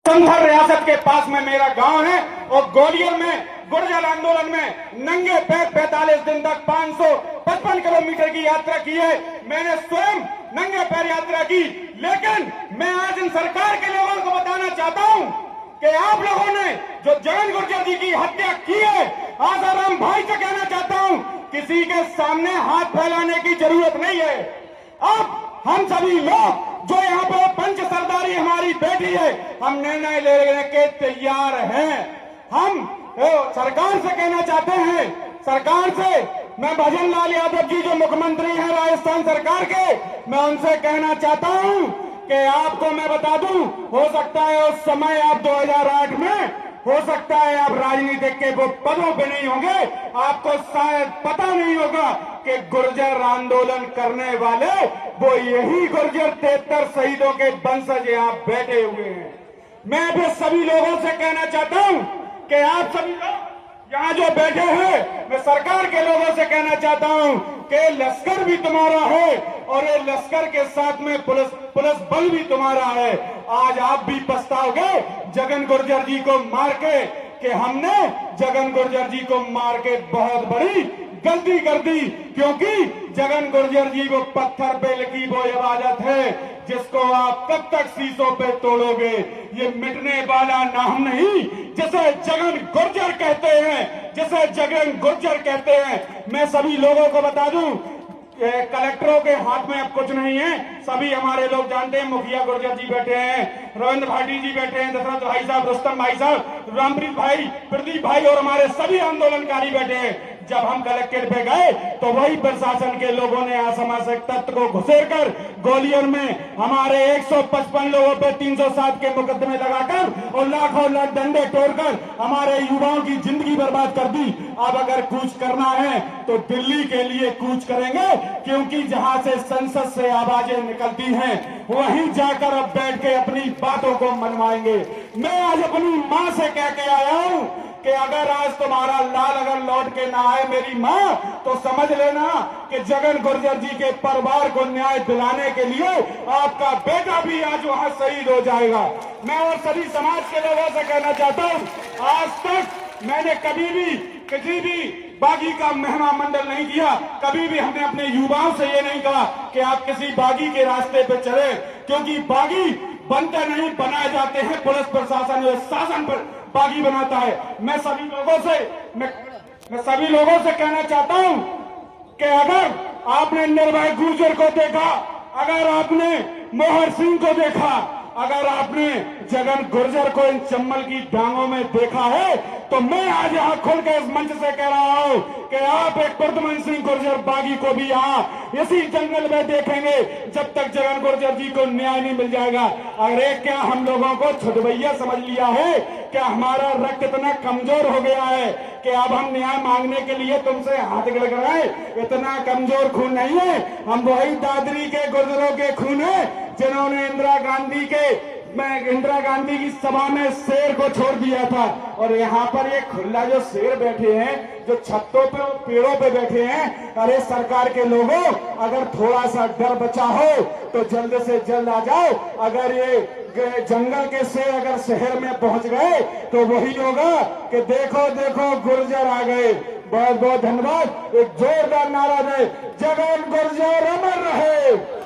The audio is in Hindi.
संथल रियासत के पास में मेरा गांव है और ग्वालियर में गुर्जर आंदोलन में नंगे पैर 45 दिन तक 555 किलोमीटर की यात्रा की है। मैंने स्वयं नंगे पैर यात्रा की, लेकिन मैं आज इन सरकार के लोगों को बताना चाहता हूं कि आप लोगों ने जो जगन गुर्जर जी की हत्या की है, आसाराम भाई से कहना चाहता हूं, किसी के सामने हाथ फैलाने की जरूरत नहीं है। अब हम सभी लोग जो यहाँ पे पंच सरदारी हमारी बैठी है, हम निर्णय लेने के तैयार हैं। हम सरकार से कहना चाहते हैं, सरकार से मैं भजन लाल यादव जी जो मुख्यमंत्री हैं राजस्थान सरकार के, मैं उनसे कहना चाहता हूं कि आपको मैं बता दूं, हो सकता है उस समय आप 2008 में हो सकता है आप राजनीतिक के वो पदों पे नहीं होंगे, आपको शायद पता नहीं होगा कि गुर्जर आंदोलन करने वाले वो यही गुर्जर 73 शहीदों के वंशज यहाँ बैठे हुए हैं। मैं भी सभी लोगों से कहना चाहता हूं कि आप सभी लोग यहाँ जो बैठे हैं, मैं सरकार के लोगों से कहना चाहता हूं कि लश्कर भी तुम्हारा है और ये लश्कर के साथ में पुलिस बल भी तुम्हारा है। आज आप भी पछताओगे जगन गुर्जर जी को मार के, कि हमने जगन गुर्जर जी को मार के बहुत बड़ी गलती कर दी, क्योंकि जगन गुर्जर जी वो पत्थर पे लिखी वो इबादत है जिसको आप कब तक शीशों पे तोड़ोगे। ये मिटने वाला नाम नहीं, जिसे जगन गुर्जर कहते हैं, जिसे जगन गुर्जर कहते हैं। मैं सभी लोगों को बता दूं, कलेक्टरों के हाथ में अब कुछ नहीं है, सभी हमारे लोग जानते हैं। मुखिया गुर्जर जी बैठे हैं, रविंद्र भाटी जी बैठे हैं, दशरथ भाई साहब, रुस्तम भाई साहब, रामप्रीत भाई, प्रदीप भाई और हमारे सभी आंदोलनकारी बैठे हैं। जब हम कलेक्ट्रेट पे गए तो वही प्रशासन के लोगों ने असामाजिक तत्व को घुसेरकर ग्वालियर में हमारे 155 लोगों पे 307 के मुकदमे लगाकर और लाखों डंडे तोड़कर हमारे युवाओं की जिंदगी बर्बाद कर दी। अब अगर कूच करना है तो दिल्ली के लिए कूच करेंगे, क्योंकि जहां से संसद से आवाजें निकलती हैं वहीं जाकर अब बैठ के अपनी बातों को मनवाएंगे। मैं आज अपनी मां से कह के आया हूं कि अगर आज तुम्हारा लाल अगर लौट के ना आए मेरी मां, तो समझ लेना कि जगन गुर्जर जी के परिवार को न्याय दिलाने के लिए आपका बेटा भी आज वहां शहीद हो जाएगा। मैं और सभी समाज के लोगों से कहना चाहता हूं, आज तक मैंने कभी भी किसी भी बागी का महिमा मंडल नहीं किया। कभी भी हमने अपने युवाओं से ये नहीं कहा कि आप किसी बागी के रास्ते पे चले, क्योंकि बागी बनते नहीं, बनाए जाते हैं। पुलिस प्रशासन और शासन पर बागी बनाता है। मैं सभी लोगों से कहना चाहता हूं कि अगर आपने निर्भय गुर्जर को देखा, अगर आपने मोहर सिंह को देखा, अगर आपने जगन गुर्जर को इन चम्बल की डांगों में देखा है, तो मैं आज यहाँ खुल के इस मंच से कह रहा हूँ कि आप एक प्रद्युमन सिंह गुर्जर बागी को भी यहाँ इसी जंगल में देखेंगे जब तक जगन गुर्जर जी को न्याय नहीं मिल जाएगा। अरे क्या हम लोगों को छुटभैया समझ लिया है? क्या हमारा रक्त इतना कमजोर हो गया है कि अब हम न्याय मांगने के लिए तुमसे हाथ गिड़गिड़ाए? इतना कमजोर खून नहीं है, हम वही दादरी के गुर्जरों के खून है जिन्होंने इंदिरा गांधी की सभा में शेर को छोड़ दिया था। और यहाँ पर ये खुला जो शेर बैठे हैं, जो छतों पे और पेड़ों पे बैठे हैं, अरे सरकार के लोगों, अगर थोड़ा सा डर बचा हो तो जल्द से जल्द आ जाओ। अगर ये जंगल के शेर अगर शहर में पहुंच गए तो वही होगा कि देखो देखो गुर्जर आ गए। बहुत बहुत धन्यवाद। एक जोरदार नारा दे, जगन गुर्जर अमर रहे।